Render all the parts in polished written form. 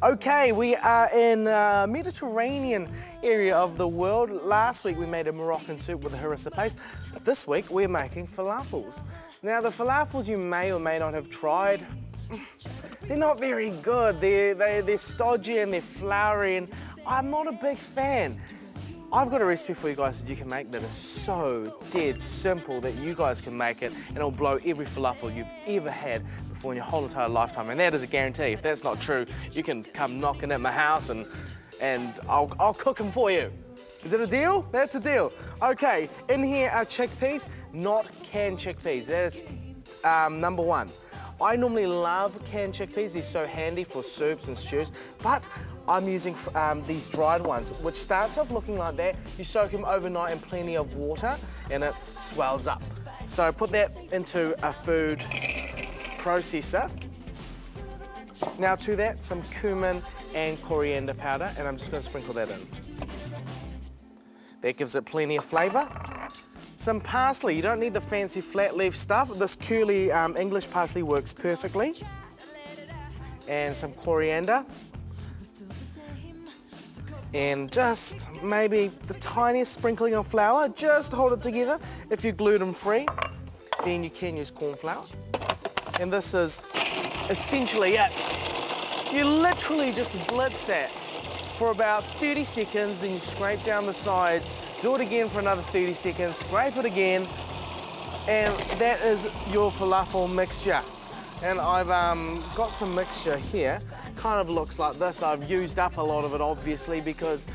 Okay, we are in Mediterranean area of the world. Last week we made a Moroccan soup with a harissa paste, but this week we're making falafels. Now the falafels you may or may not have tried, they're not very good. They're stodgy and they're floury, and I'm not a big fan. I've got a recipe for you guys that you can make that is so dead simple that you guys can make it and it'll blow every falafel you've ever had before in your whole entire lifetime. And that is a guarantee. If that's not true, you can come knocking at my house and I'll cook them for you. Is it a deal? That's a deal. Okay, in here are chickpeas, not canned chickpeas. That is number one. I normally love canned chickpeas. They're so handy for soups and stews, but I'm using these dried ones, which starts off looking like that. You soak them overnight in plenty of water and it swells up. So put that into a food processor. Now to that, some cumin and coriander powder, and I'm just going to sprinkle that in. That gives it plenty of flavour. Some parsley. You don't need the fancy flat leaf stuff. This curly English parsley works perfectly. And some coriander. And just maybe the tiniest sprinkling of flour. Just hold it together. If you're gluten-free, then you can use corn flour. And this is essentially it. You literally just blitz that for about 30 seconds, then you scrape down the sides, do it again for another 30 seconds, scrape it again, and that is your falafel mixture. And I've got some mixture here. Kind of looks like this. I've used up a lot of it, obviously, because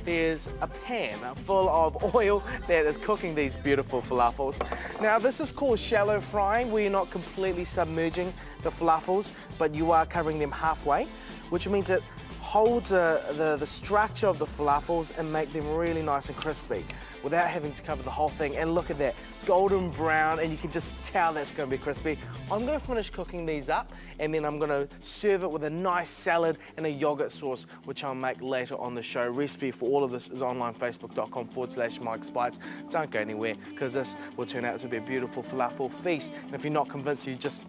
there's a pan full of oil that is cooking these beautiful falafels. Now, this is called shallow frying, where you're not completely submerging the falafels, but you are covering them halfway, which means it holds the structure of the falafels and make them really nice and crispy without having to cover the whole thing. And look at that, golden brown, and you can just tell that's going to be crispy. I'm going to finish cooking these up, and then I'm going to serve it with a nice salad and a yogurt sauce, which I'll make later on the show. Recipe for all of this is online, facebook.com/Mike's Bites. Don't go anywhere, because this will turn out to be a beautiful falafel feast. And if you're not convinced, you just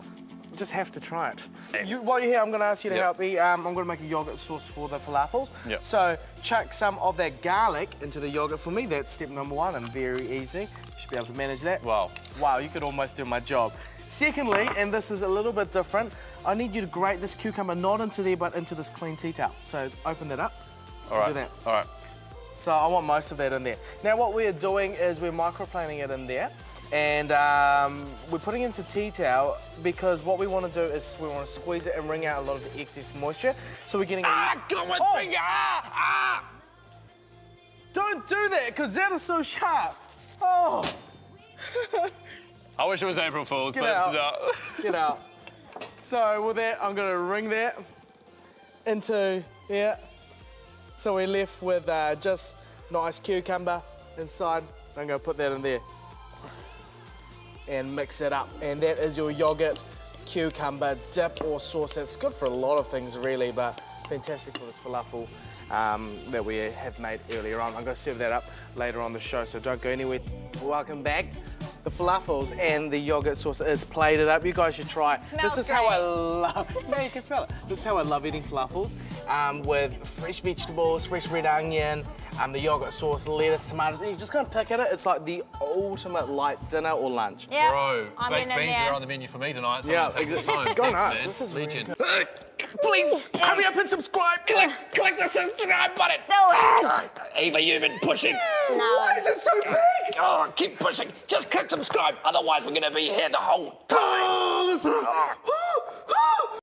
have to try it. While you're here, I'm going to ask you to help me. I'm going to make a yogurt sauce for the falafels. So chuck some of that garlic into the yogurt for me. That's step number one, and very easy. You should be able to manage that. Wow, you could almost do my job. Secondly, and this is a little bit different, I need you to grate this cucumber not into there, but into this clean tea towel. So open that up. All right. Do that. All right. So I want most of that in there. Now what we're doing is we're microplaning it in there. And we're putting it into tea towel because what we want to do is we want to squeeze it and wring out a lot of the excess moisture. So we're getting Don't do that, because that is so sharp. Oh. I wish it was April Fool's, but it's not. Get out. So with that, I'm going to wring that into here. So we're left with just nice cucumber inside. I'm going to put that in there and mix it up. And that is your yogurt cucumber dip or sauce. It's good for a lot of things really, but fantastic for this falafel that we have made earlier on. I'm going to serve that up later on the show, so don't go anywhere. Welcome back. The falafels and the yogurt sauce is plated up. You guys should try. This is how I love. Yeah, you can smell it. This is how I love eating falafels with fresh vegetables, fresh red onion, the yogurt sauce, lettuce, tomatoes. And you're just gonna pick at it. It's like the ultimate light dinner or lunch. Yeah, bro, baked beans are on the menu for me tonight. So yeah, exactly. Go nuts. This is legend. Please hurry up and subscribe. Click the subscribe button. Do it. Ava, you've been pushing. No. Why is it so big? Oh, keep pushing. Just click subscribe. Otherwise, we're going to be here the whole time. Oh, listen.